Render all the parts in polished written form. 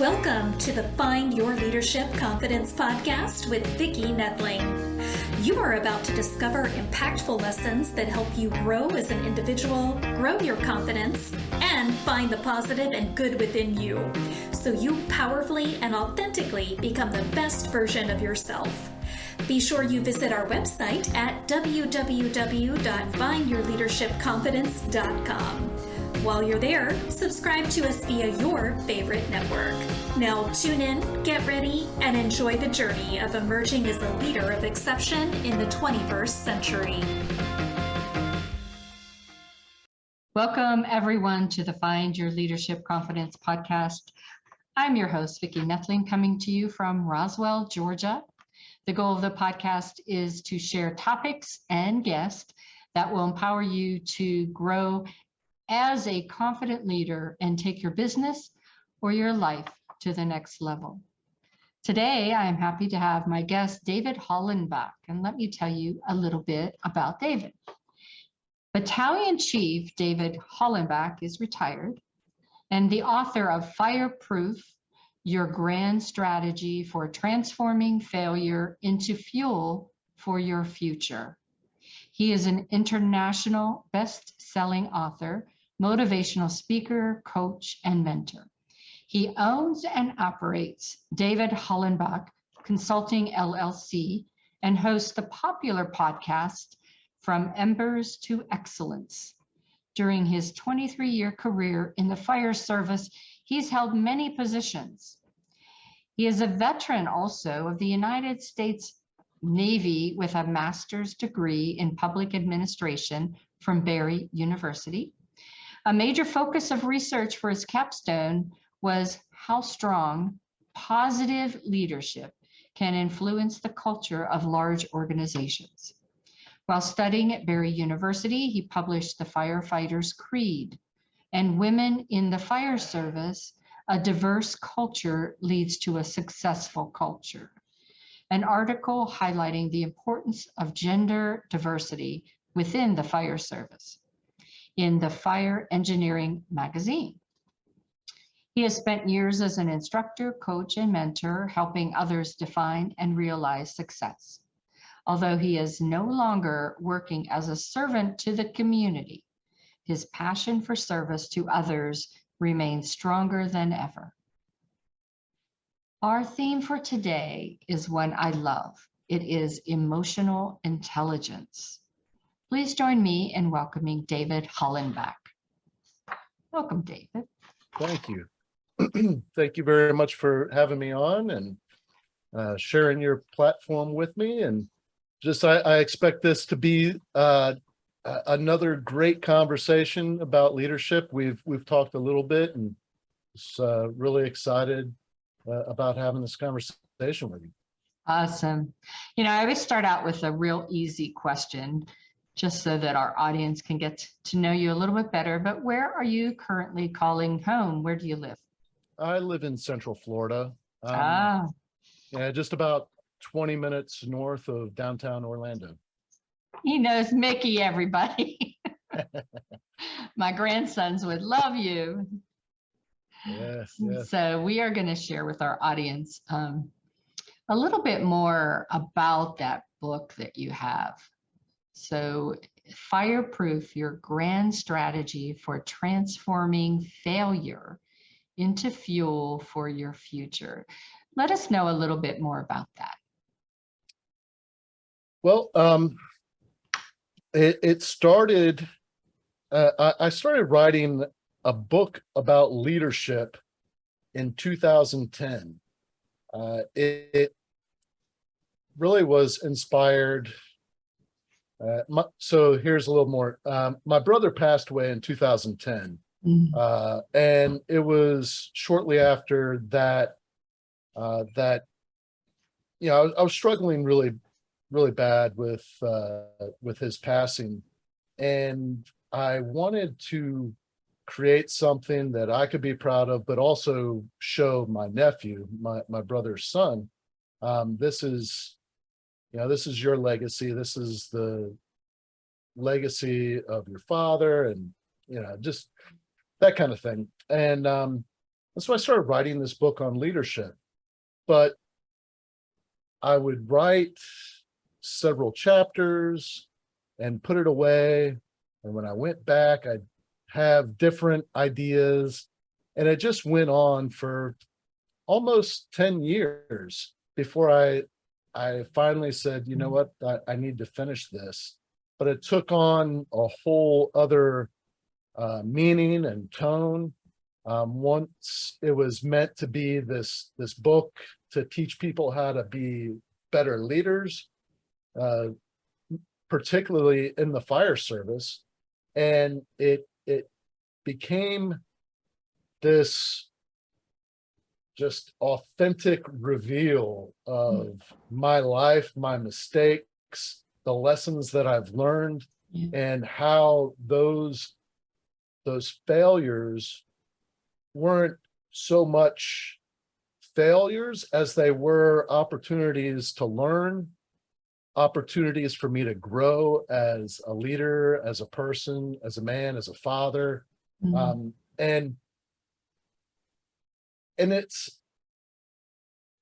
Welcome to the Find Your Leadership Confidence podcast with Vicki Nedling. You are about to discover impactful lessons that help you grow as an individual, grow your confidence, and find the positive and good within you, so you powerfully and authentically become the best version of yourself. Be sure you visit our website at www.findyourleadershipconfidence.com. While you're there, subscribe to us via your favorite network. Now tune in, get ready, and enjoy the journey of emerging as a leader of exception in the 21st century. Welcome, everyone, to the Find Your Leadership Confidence podcast. I'm your host, Vicki Nedling, coming to you from Roswell, Georgia. The goal of the podcast is to share topics and guests that will empower you to grow as a confident leader and take your business or your life to the next level. Today, I am happy to have my guest, David Hollenbach, and let me tell you a little bit about David. Battalion Chief David Hollenbach is retired and the author of Fireproof, Your Grand Strategy for Transforming Failure into Fuel for Your Future. He is an international best-selling author, motivational speaker, coach, and mentor. He owns and operates David Hollenbach Consulting, LLC, and hosts the popular podcast From Embers to Excellence. During his 23-year career in the fire service, he's held many positions. He is a veteran also of the United States Navy with a master's degree in public administration from Barry University. A major focus of research for his capstone was how strong, positive leadership can influence the culture of large organizations. While studying at Barry University, he published The Firefighter's Creed and Women in the Fire Service, A Diverse Culture Leads to a Successful Culture, an article highlighting the importance of gender diversity within the fire service in the Fire Engineering magazine. He has spent years as an instructor, coach, and mentor, helping others define and realize success. Although he is no longer working as a servant to the community, his passion for service to others remains stronger than ever. Our theme for today is one I love. It is emotional intelligence. Please join me in welcoming David Hollenbach. Welcome, David. Thank you. Thank you very much for having me on and sharing your platform with me. And just I expect this to be another great conversation about leadership. We've talked a little bit, and just really excited about having this conversation with you. Awesome. You know, I always start out with a real easy question, just so that our audience can get to know you a little bit better. But where are you currently calling home? Where do you live? I live in Central Florida. Yeah, just about 20 minutes north of downtown Orlando. he knows Mickey, everybody. My grandsons would love you. Yes. So we are going to share with our audience a little bit more about that book that you have. So Fireproof, Your Grand Strategy for Transforming Failure into Fuel for Your Future. Let us know a little bit more about that. Well, it started, I started writing a book about leadership in 2010. It really was inspired. So here's a little more. My brother passed away in 2010. And it was shortly after that, I was struggling really bad with his passing, and I wanted to create something that I could be proud of, but also show my nephew, my brother's son, this is your legacy. This is the legacy of your father, and just that kind of thing. And And so I started writing this book on leadership, but I would write several chapters and put it away. And when I went back, I'd have different ideas. And it just went on for almost 10 years before I finally said, you know what, I need to finish this. But it took on a whole other meaning and tone. Once it was meant to be this book to teach people how to be better leaders, particularly in the fire service, and it became this just authentic reveal of my life, my mistakes, the lessons that I've learned, and how those failures weren't so much failures as they were opportunities to learn, opportunities for me to grow as a leader, as a person, as a man, as a father. And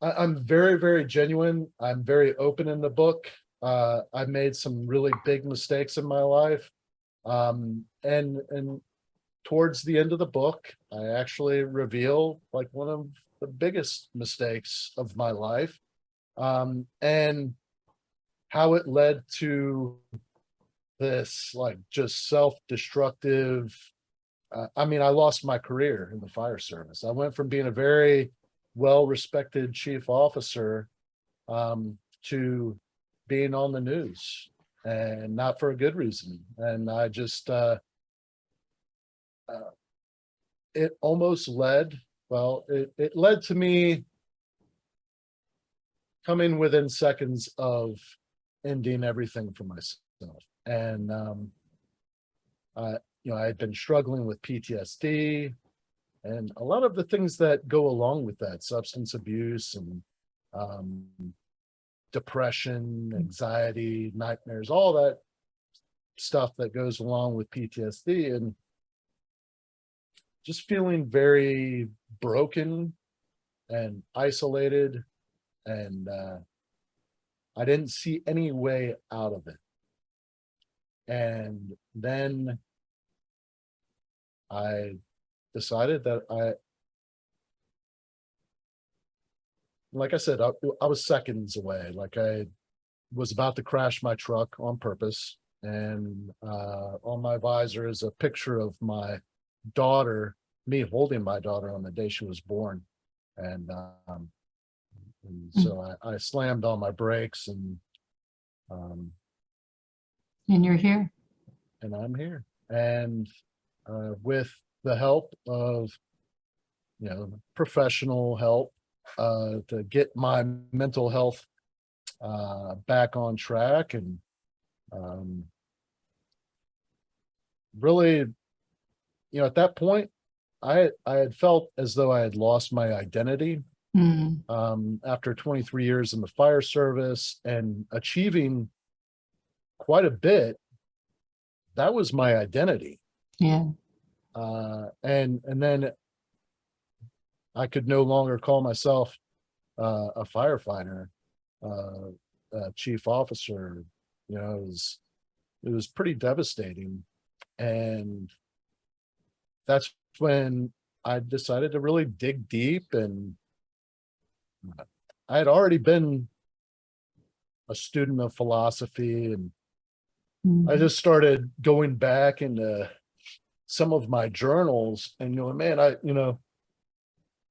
I'm very, very genuine. I'm very open in the book. I made some really big mistakes in my life. And towards the end of the book, I actually reveal like one of the biggest mistakes of my life, and how it led to this like just self-destructive. I mean, I lost my career in the fire service. I went from being a very well-respected chief officer to being on the news, and not for a good reason. And I just, it almost led, well, it led to me coming within seconds of ending everything for myself. And, I had been struggling with PTSD and a lot of the things that go along with that, substance abuse and depression, anxiety, nightmares, all that stuff that goes along with PTSD, and just feeling very broken and isolated. And I didn't see any way out of it. And then I decided that like I said, I was seconds away. Like I was about to crash my truck on purpose. And on my visor is a picture of my daughter, me holding my daughter on the day she was born. And so I slammed on my brakes, and you're here. And I'm here. And with the help of, professional help, to get my mental health back on track, and really, at that point, I had felt as though I had lost my identity. After 23 years in the fire service and achieving quite a bit, that was my identity. Yeah. And then I could no longer call myself a firefighter, a chief officer. It was pretty devastating. And that's when I decided to really dig deep. And I had already been a student of philosophy, and I just started going back into some of my journals, and man,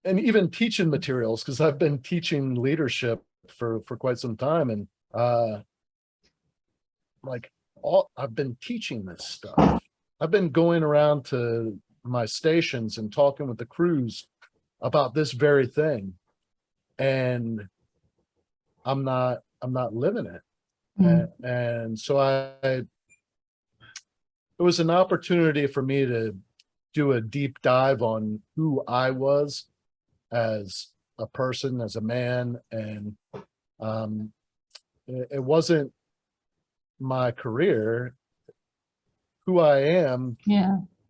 and even teaching materials, because I've been teaching leadership for quite some time, and I've been teaching this stuff. I've been going around to my stations and talking with the crews about this very thing, and I'm not living it. And so it was an opportunity for me to do a deep dive on who I was as a person, as a man. And it wasn't my career. Who I am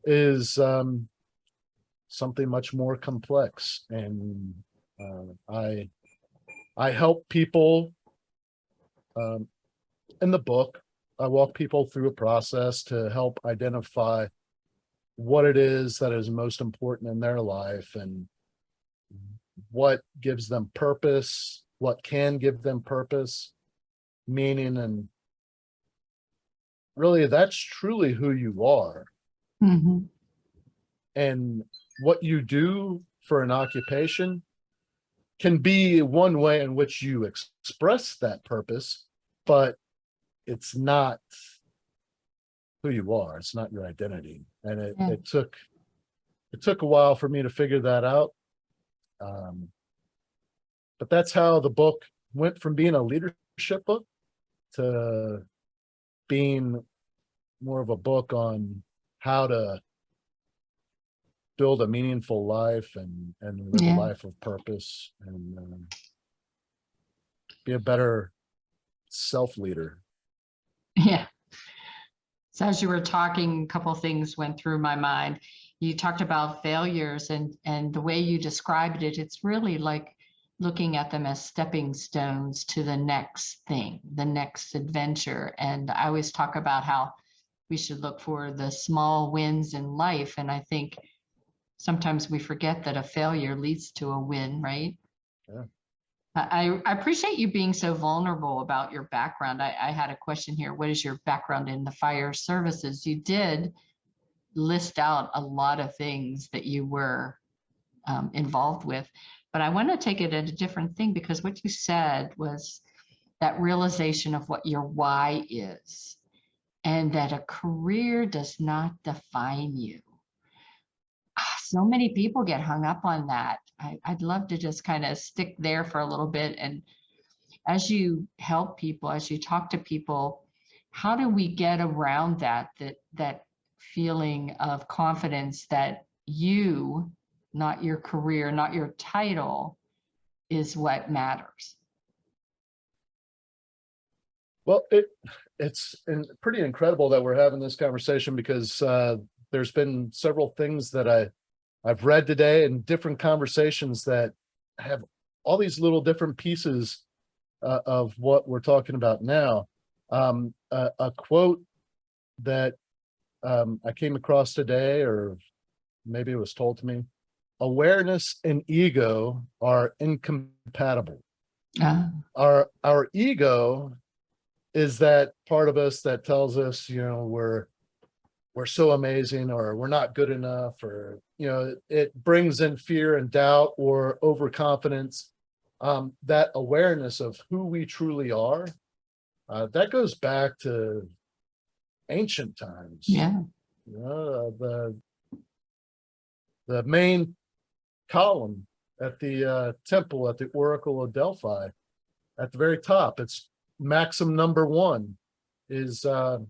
is something much more complex. And I help people in the book. I walk people through a process to help identify what it is that is most important in their life and what gives them purpose, what can give them purpose, meaning, and really that's truly who you are. Mm-hmm. And what you do for an occupation can be one way in which you express that purpose, but it's not who you are. It's not your identity. And it took a while for me to figure that out. But that's how the book went from being a leadership book to being more of a book on how to build a meaningful life and live a life of purpose and be a better self-leader. Yeah. So as you were talking, a couple of things went through my mind. You talked about failures and the way you described it, it's really like looking at them as stepping stones to the next thing, the next adventure. And I always talk about how we should look for the small wins in life. And I think sometimes we forget that a failure leads to a win, right? Yeah. I appreciate you being so vulnerable about your background. I had a question here. What is your background in the fire services? You did list out a lot of things that you were involved with, but I want to take it at a different thing, because what you said was that realization of what your why is and that a career does not define you. So many people get hung up on that. I'd love to just kind of stick there for a little bit. And as you help people, as you talk to people, how do we get around that feeling of confidence that you, not your career, not your title, is what matters? Well, it's pretty incredible that we're having this conversation, because there's been several things that I've read today and different conversations that have all these little different pieces of what we're talking about now. A quote that I came across today, or maybe it was told to me: awareness and ego are incompatible. Our ego is that part of us that tells us, we're so amazing, or we're not good enough, or, it brings in fear and doubt or overconfidence. That awareness of who we truly are, that goes back to ancient times. Yeah. The main column at the temple, at the Oracle of Delphi, at the very top, it's maxim number 1 is know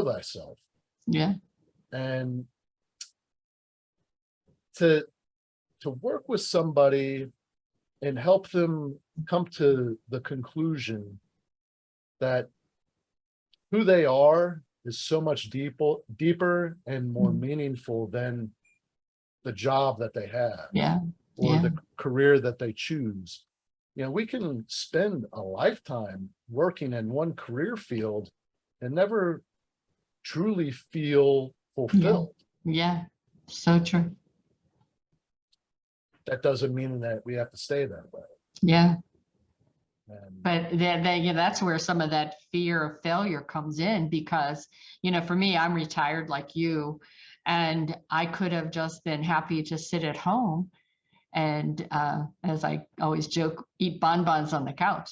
thyself. Yeah. And to work with somebody and help them come to the conclusion that who they are is so much deeper and more meaningful than the job that they have, or the career that they choose. We can spend a lifetime working in one career field and never truly feel fulfilled. Yeah, so true. That doesn't mean that we have to stay that way. Yeah. And But that's where some of that fear of failure comes in, because, for me, I'm retired like you, and I could have just been happy to sit at home and, as I always joke, eat bonbons on the couch.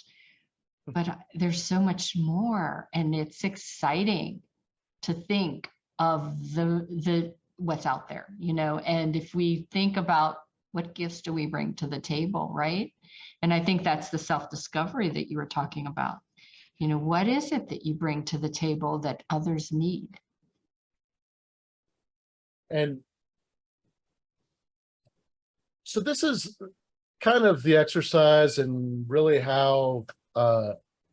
But there's so much more, and it's exciting to think of the what's out there, and if we think about what gifts do we bring to the table, right? And I think that's the self-discovery that you were talking about. What is it that you bring to the table that others need? And so this is kind of the exercise, and really how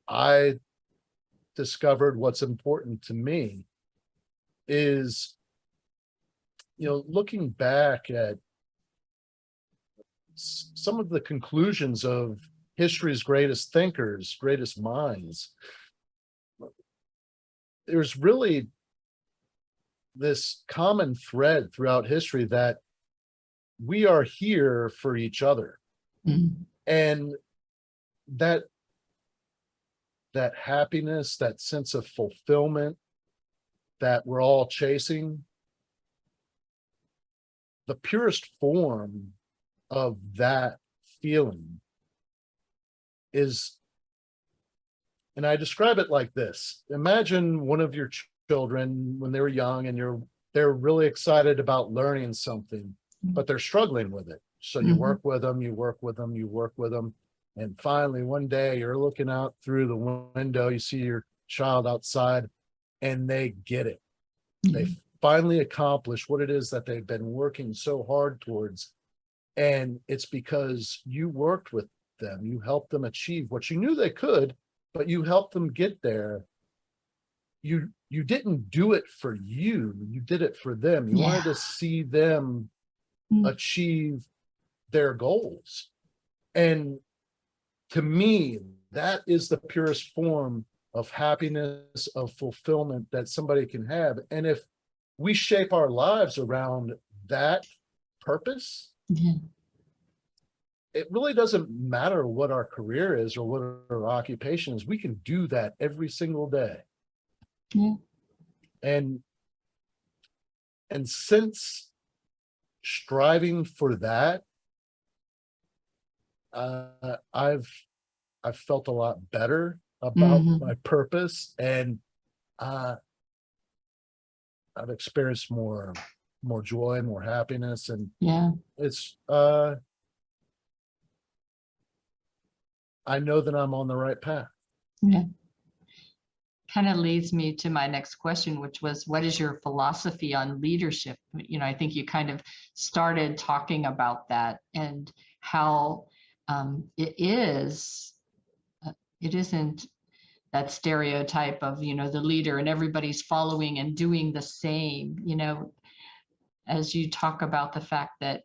I discovered what's important to me is, looking back at some of the conclusions of history's greatest thinkers, greatest minds, there's really this common thread throughout history that we are here for each other. Mhm. And that happiness, that sense of fulfillment that we're all chasing, the purest form of that feeling is, and I describe it like this. Imagine one of your children when they were young and they're really excited about learning something, but they're struggling with it. So you Mhm. work with them, you work with them, you work with them. And finally, one day you're looking out through the window, you see your child outside and they get it. They Mhm. finally accomplish what it is that they've been working so hard towards. And it's because you worked with them, you helped them achieve what you knew they could, but you helped them get there. You didn't do it for you, you did it for them. You wanted to see them achieve their goals. And to me, that is the purest form of happiness, of fulfillment that somebody can have. And if we shape our lives around that purpose, Yeah. it really doesn't matter what our career is or what our occupation is. We can do that every single day. Yeah. And since striving for that, I've felt a lot better about Mhm. my purpose, and I've experienced more joy, more happiness, and Yeah. it's I know that I'm on the right path. Yeah. Kind of leads me to my next question, which was, what is your philosophy on leadership? I think you kind of started talking about that and how it isn't that stereotype of, the leader and everybody's following and doing the same, as you talk about the fact that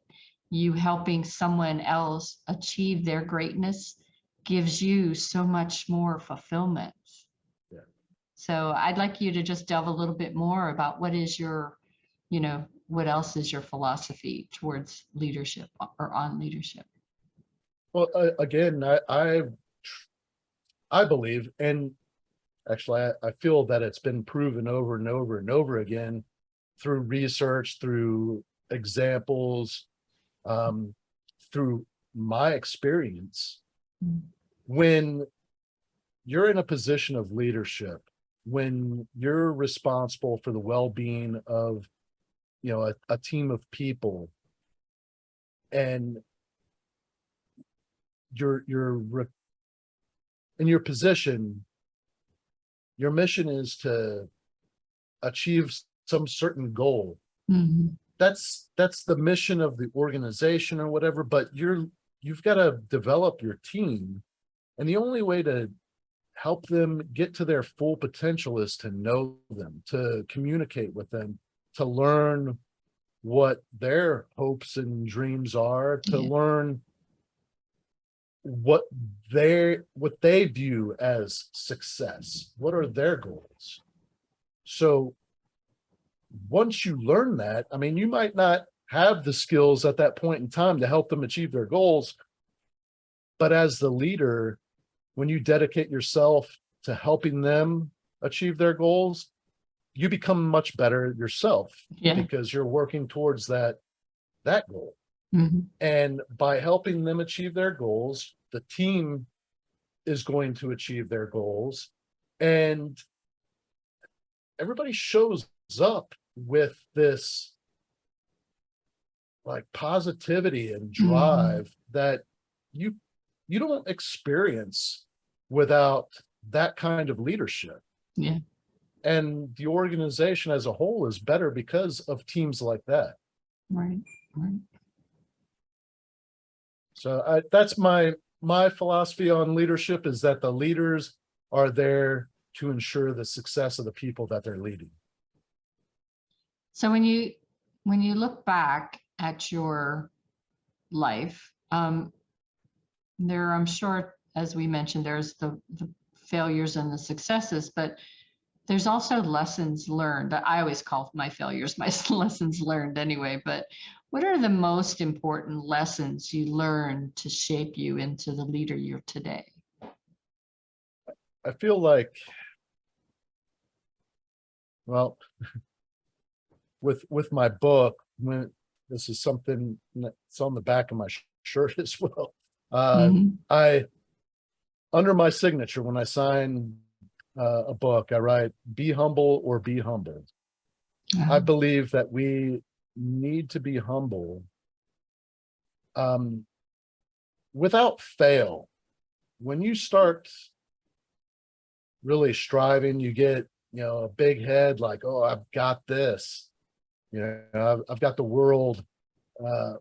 you helping someone else achieve their greatness gives you so much more fulfillment. Yeah. So I'd like you to just delve a little bit more about what is what else is your philosophy towards leadership or on leadership? Well, again, I believe, and actually, I feel that it's been proven over and over and over again through research, through examples, through my experience. Mm. When you're in a position of leadership, when you're responsible for the well-being of, a team of people, and you're in your position, your mission is to achieve some certain goal. Mhm. That's the mission of the organization or whatever, but you've got to develop your team, and the only way to help them get to their full potential is to know them, to communicate with them, to learn what their hopes and dreams are, to Yeah. learn what they view as success, what are their goals. So once you learn that, I mean, you might not have the skills at that point in time to help them achieve their goals, but as the leader, when you dedicate yourself to helping them achieve their goals, you become much better yourself, Yeah. because you're working towards that goal. Mhm. And by helping them achieve their goals, the team is going to achieve their goals, and everybody shows up with this like positivity and drive that you don't experience without that kind of leadership. Yeah. And the organization as a whole is better because of teams like that. Right. Right. So that's my philosophy on leadership, is that the leaders are there to ensure the success of the people that they're leading. So when you look back at your life, There, I'm sure, as we mentioned, there's the failures and the successes, but there's also lessons learned. I always call my failures my lessons learned anyway, but what are the most important lessons you learned to shape you into the leader you're today? I feel like, well, with my book, when this is something that's on the back of my shirt as well. I, under my signature, when I sign a book, I write, "Be humble or be humbled." I believe that we need to be humble without fail. When you start really striving, you get, a big head, like, "Oh, I've got this. I've got the world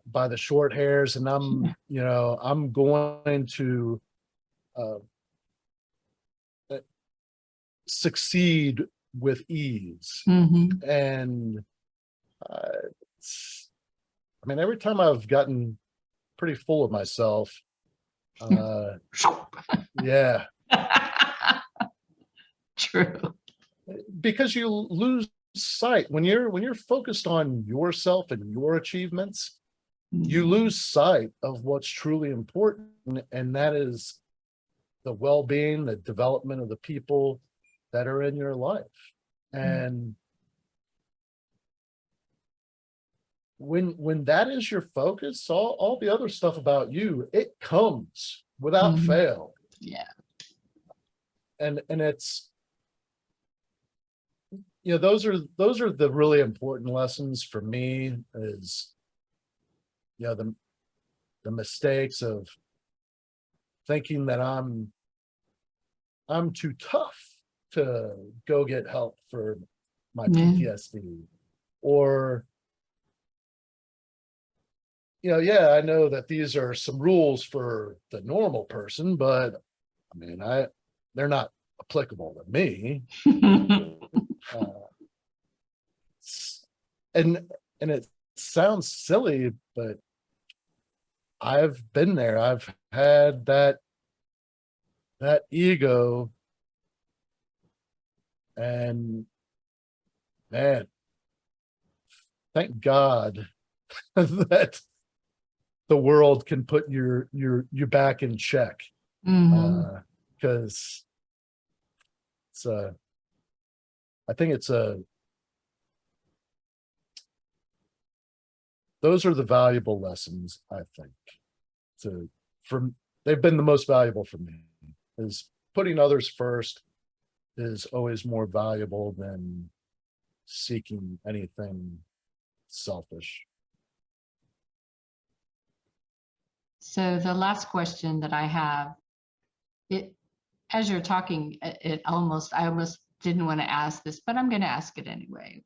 by the short hairs, and I'm going to succeed with ease." And every time I've gotten pretty full of myself, yeah, True. because you lose sight when you're focused on yourself and your achievements. You lose sight of what's truly important, and that is the well-being, the development of the people that are in your life. And when that is your focus, all the other stuff about you, it comes without fail. Yeah. And it's, those are the really important lessons for me, is the mistakes of thinking that I'm too tough to go get help for my PTSD, or I know that these are some rules for the normal person, but they're not applicable to me. And it sounds silly, but I've been there. I've had that ego, and man, thank God that the world can put your back in check, because it's I think it's those are the valuable lessons, I think, they've been the most valuable for me. Is putting others first is always more valuable than seeking anything selfish. So the last question that I have, as you're talking, I almost didn't want to ask this, but I'm going to ask it anyway.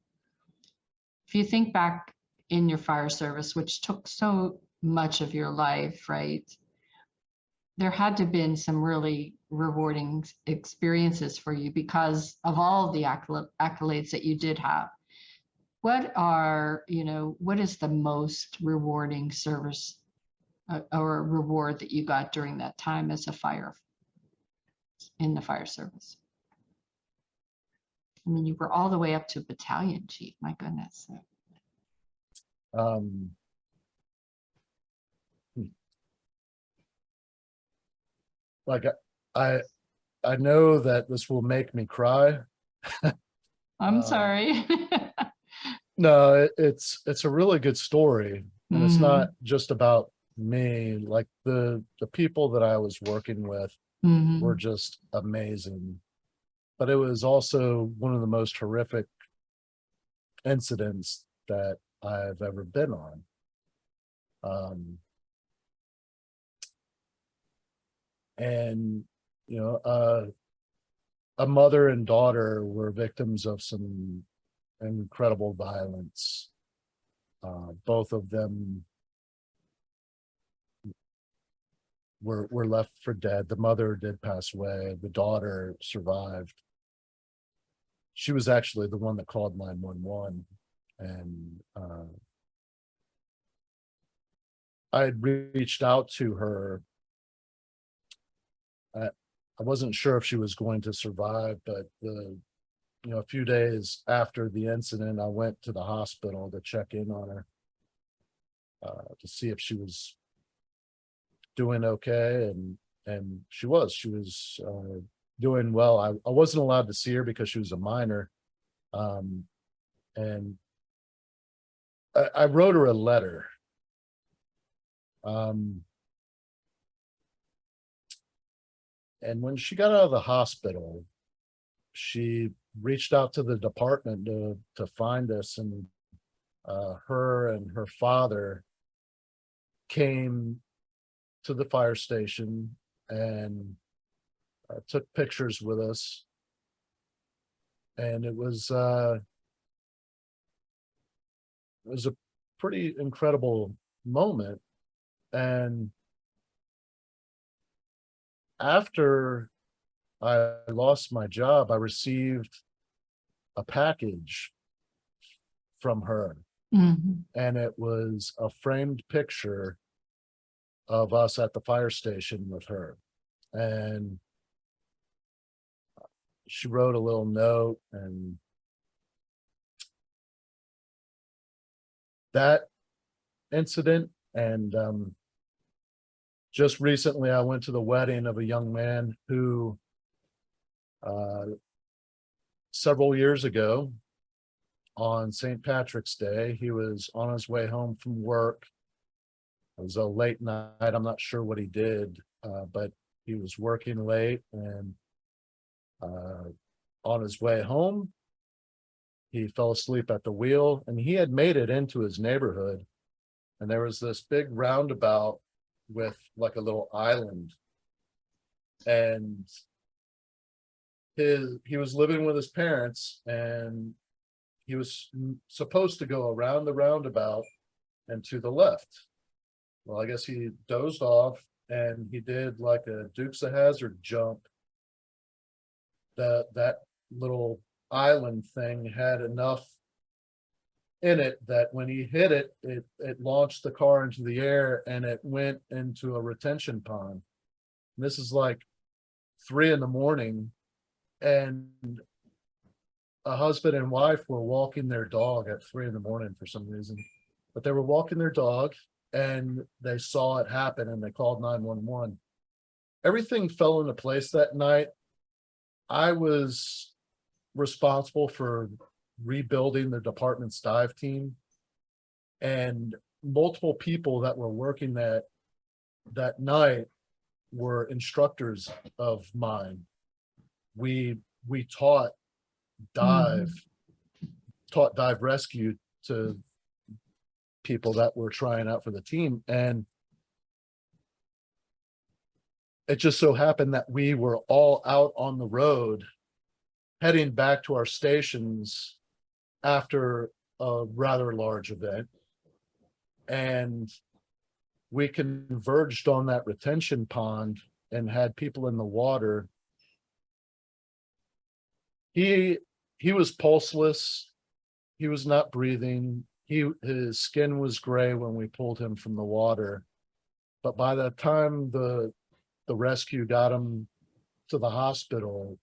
If you think back in your fire service, which took so much of your life, right? There had to have been some really rewarding experiences for you because of all the accolades that you did have. What is the most rewarding service or reward that you got during that time as in the fire service? You were all the way up to battalion chief, my goodness. Like I know that this will make me cry. I'm sorry. No, it's a really good story, and it's not just about me. Like the people that I was working with were just amazing, but it was also one of the most horrific incidents that I've ever been on. And a mother and daughter were victims of some incredible violence. Both of them were left for dead. The mother did pass away. The daughter survived. She was actually the one that called 911, and I had reached out to her. I wasn't sure if she was going to survive, but a few days after the incident, I went to the hospital to check in on her, to see if she was doing okay, and she was doing well. I wasn't allowed to see her because she was a minor, and I wrote her a letter. And when she got out of the hospital, she reached out to the department to find us, and her and her father came to the fire station and took pictures with us. And it was a pretty incredible moment. And after I lost my job, I received a package from her, Mhm. and it was a framed picture of us at the fire station with her. And she wrote a little note, and that incident, and just recently I went to the wedding of a young man who several years ago on St. Patrick's Day, he was on his way home from work. It was a late night. I'm not sure what he did, but he was working late, and on his way home, he fell asleep at the wheel, and he had made it into his neighborhood. And there was this big roundabout with like a little island, and he was living with his parents, and he was supposed to go around the roundabout and to the left. Well, I guess he dozed off, and he did like a Dukes of Hazzard jump. That little island thing had enough in it that when he hit it, it launched the car into the air, and it went into a retention pond. And this is like 3 a.m, and a husband and wife were walking their dog at 3 a.m. for some reason, but they were walking their dog, and they saw it happen, and they called 911. Everything fell into place that night. I was responsible for rebuilding the department's dive team, and multiple people that were working that night were instructors of mine. We taught dive rescue to people that were trying out for the team, and it just so happened that we were all out on the road heading back to our stations after a rather large event, and we converged on that retention pond and had people in the water. He was pulseless. He was not breathing. His skin was gray when we pulled him from the water, but by the time the rescue got him to the hospital,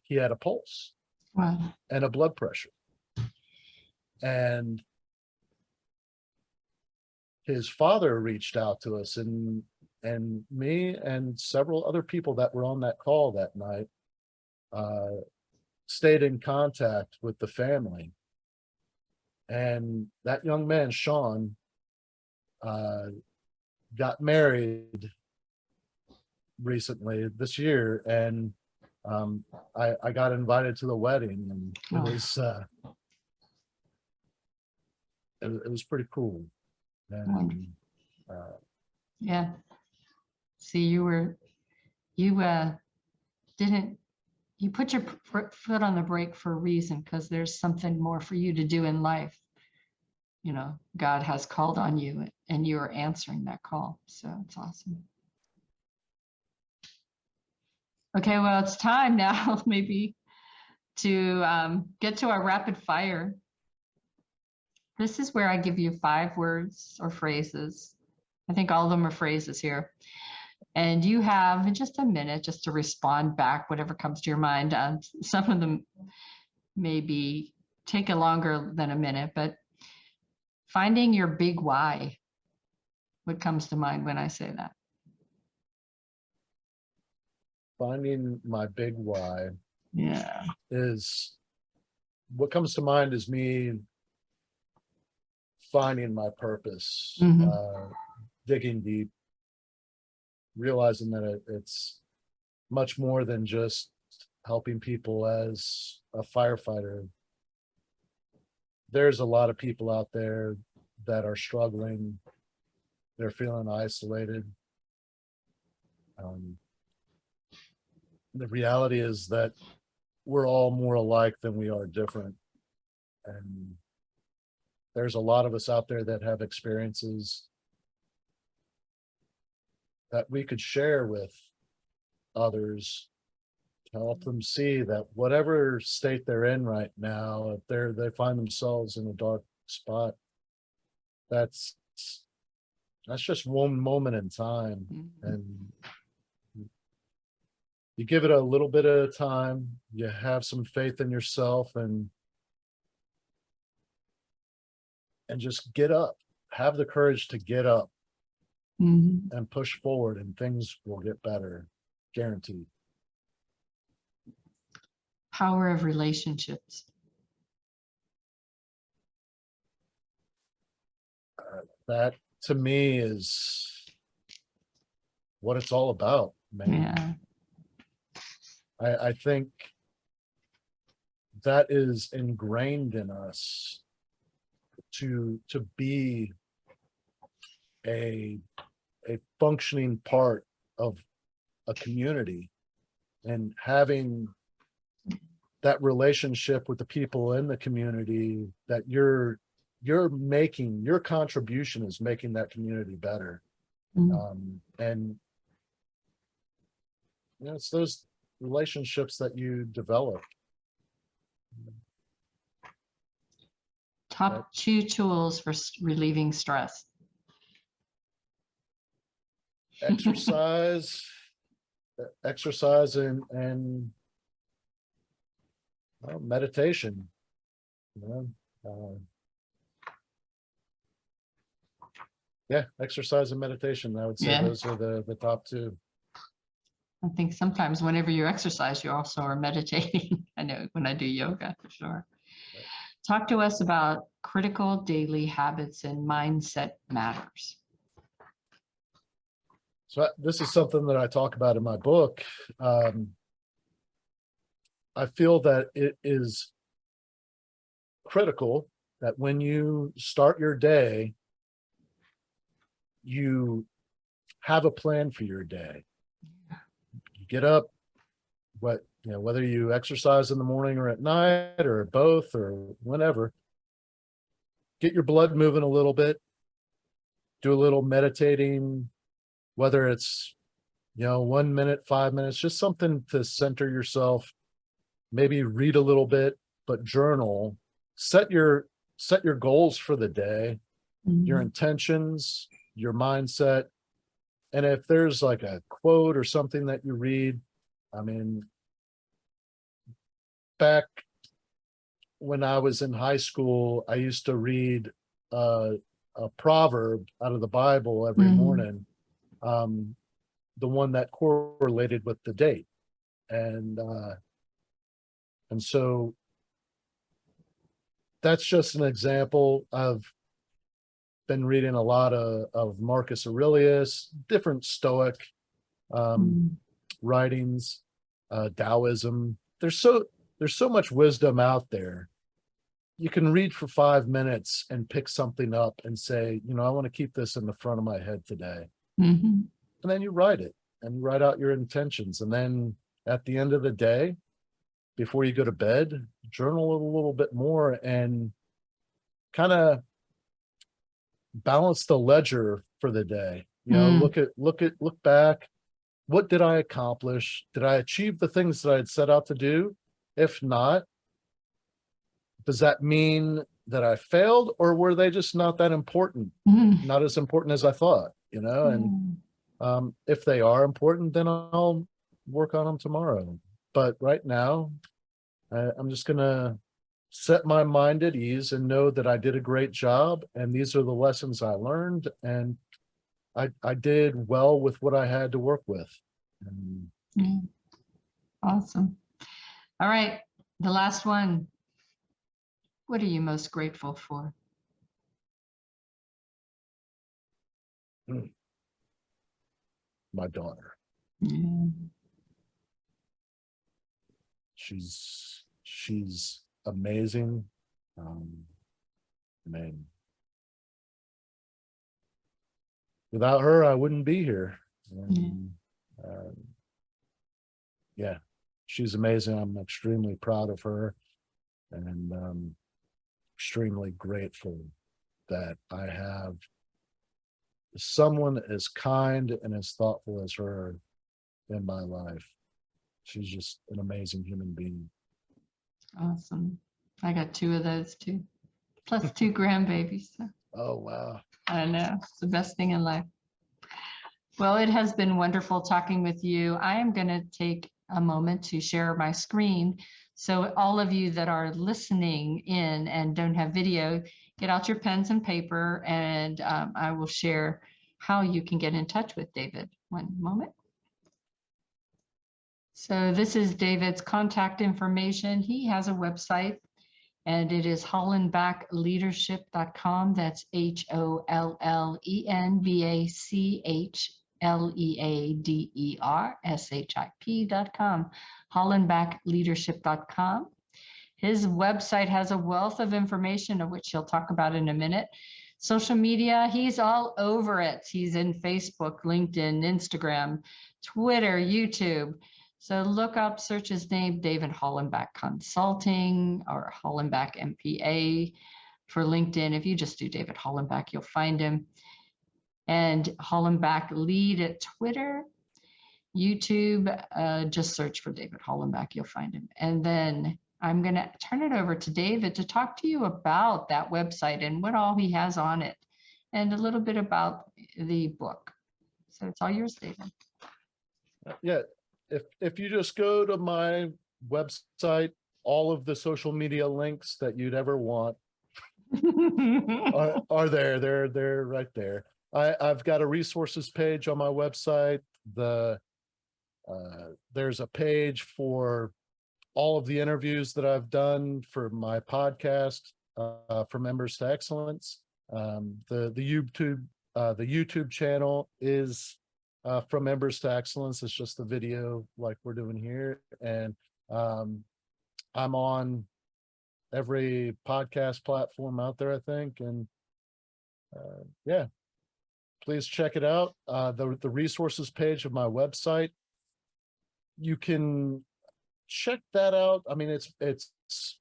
he had a pulse. Wow. And a blood pressure. And his father reached out to us, and me and several other people that were on that call that night stayed in contact with the family. And that young man, Sean, got married recently this year, and I got invited to the wedding, and it was pretty cool. And Yeah. See, you put your foot on the brake for a reason, because there's something more for you to do in life. God has called on you, and you are answering that call. So it's awesome. Okay, well, it's time now maybe to get to our rapid fire. This is where I give you 5 words or phrases. I think all of them are phrases here. And you have just a minute just to respond back, whatever comes to your mind. Some of them maybe take a longer than a minute, but finding your big why. What comes to mind when I say that? Finding my big why Yeah. is what comes to mind is me finding my purpose, digging deep, realizing that it's much more than just helping people as a firefighter. There's a lot of people out there that are struggling. They're feeling isolated. The reality is that we're all more alike than we are different. And there's a lot of us out there that have experiences that we could share with others to help them see that whatever state they're in right now, if they find themselves in a dark spot, that's just one moment in time. And you give it a little bit at a time, you have some faith in yourself, and just get up, have the courage to get up and push forward, and things will get better, guaranteed. Power of relationships. That to me is what it's all about, man. Yeah. I think that is ingrained in us to be a functioning part of a community, and having that relationship with the people in the community that you're making, your contribution is making that community better. And it's those relationships that you develop. Top 2 tools for relieving stress. Exercise and meditation. Exercise and meditation. I would say those are the top 2. I think sometimes whenever you exercise, you also are meditating. I know when I do yoga, for sure. Right. Talk to us about critical daily habits and mindset matters. So this is something that I talk about in my book. I feel that it is critical that when you start your day, you have a plan for your day. You get up, whether you exercise in the morning or at night or both or whenever, get your blood moving a little bit, do a little meditating, whether it's 1 minute, 5 minutes, just something to center yourself. Maybe read a little bit, but journal. Set your goals for the day, your intentions, your mindset. And if there's like a quote or something that you read, I mean, back when I was in high school, I used to read a proverb out of the Bible every morning, the one that correlated with the date. And so that's just an example. I've been reading a lot of Marcus Aurelius, different Stoic writings, Taoism. There's so much wisdom out there. You can read for 5 minutes and pick something up and say, I want to keep this in the front of my head today. And then you write it and you write out your intentions. And then at the end of the day, before you go to bed, journal a little bit more and kind of balance the ledger for the day. Look back. What did I accomplish? Did I achieve the things that I had set out to do? If not, does that mean that I failed, or were they just not that important? Mm. Not as important as I thought, and if they are important, then I'll work on them tomorrow. But right now, I'm just gonna set my mind at ease and know that I did a great job, and these are the lessons I learned, and I did well with what I had to work with. And Mm. Awesome. All right, the last one. What are you most grateful for? my daughter, Mm. she's amazing. I mean, without her, I wouldn't be here. And, yeah, she's amazing. I'm extremely proud of her, and extremely grateful that I have someone as kind and as thoughtful as her in my life. She's just an amazing human being. Awesome. I got 2 of those too, plus 2 grandbabies. So Oh, wow. I know, it's the best thing in life. Well, it has been wonderful talking with you. I am going to take a moment to share my screen. So all of you that are listening in and don't have video, get out your pens and paper, and I will share how you can get in touch with David. One moment. So this is David's contact information. He has a website, and it is hollenbachleadership.com. That's HOLLENBACHLEADERSHIP.com. hollenbachleadership.com. His website has a wealth of information, of which he'll talk about in a minute. Social media, he's all over it. He's in Facebook, LinkedIn, Instagram, Twitter, YouTube. So look up, search his name, David Hollenbach Consulting or Hollenbach MPA for LinkedIn. If you just do David Hollenbach, you'll find him. And Hollenbach Lead at Twitter, YouTube, just search for David Hollenbach, you'll find him. And then I'm going to turn it over to David to talk to you about that website and what all he has on it, and a little bit about the book. So it's all yours, David. Yeah, if you just go to my website, all of the social media links that you'd ever want are there. They're right there. I've got a resources page on my website. There's a page for all of the interviews that I've done for my podcast, from Embers to Excellence. The YouTube channel is from Embers to Excellence. It's just the video like we're doing here, and I'm on every podcast platform out there, I think, and yeah, please check it out. The resources page of my website, you can check that out. I mean, it's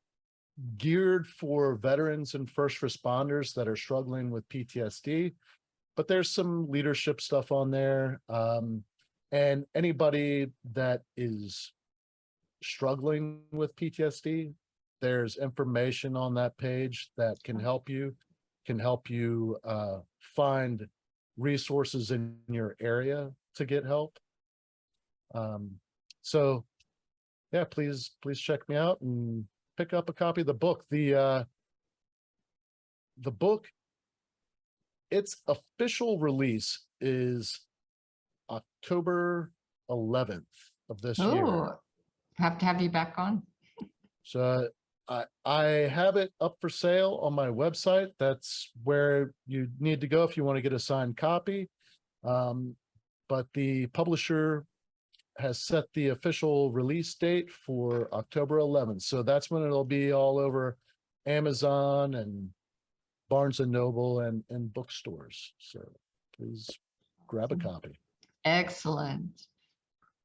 geared for veterans and first responders that are struggling with PTSD, but there's some leadership stuff on there. And anybody that is struggling with PTSD, there's information on that page that can help you find resources in your area to get help. So yeah, please check me out and pick up a copy of the book. The book, its official release is October 11th of this year. Oh, have to have you back on. So I have it up for sale on my website. That's where you need to go if you want to get a signed copy. But the publisher has set the official release date for October 11th. So that's when it'll be all over Amazon and Barnes and Noble and bookstores. So please grab a copy. Excellent.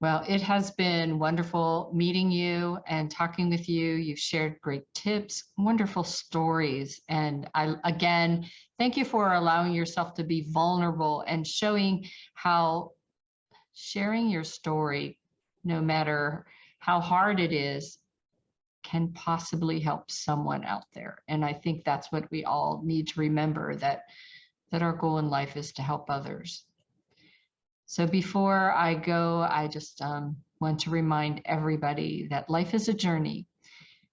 Well, it has been wonderful meeting you and talking with you. You've shared great tips, wonderful stories. And again, thank you for allowing yourself to be vulnerable and showing how sharing your story, no matter how hard it is, can possibly help someone out there. And I think that's what we all need to remember, that our goal in life is to help others. So before I go, I just want to remind everybody that life is a journey,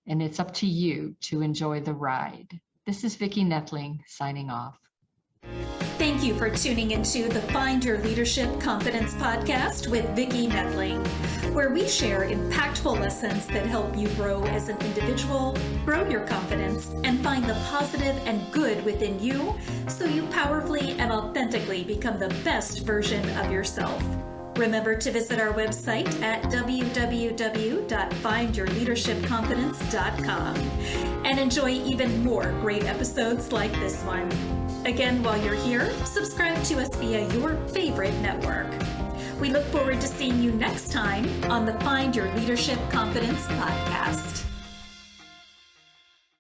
and it's up to you to enjoy the ride. This is Vicki Nettling signing off. Thank you for tuning into the Find Your Leadership Confidence podcast with Vicki Nettling, where we share impactful lessons that help you grow as an individual, grow your confidence, and find the positive and good within you so you powerfully and authentically become the best version of yourself. Remember to visit our website at www.findyourleadershipconfidence.com and enjoy even more great episodes like this one. Again, while you're here, subscribe to us via your favorite network. We look forward to seeing you next time on the Find Your Leadership Confidence podcast.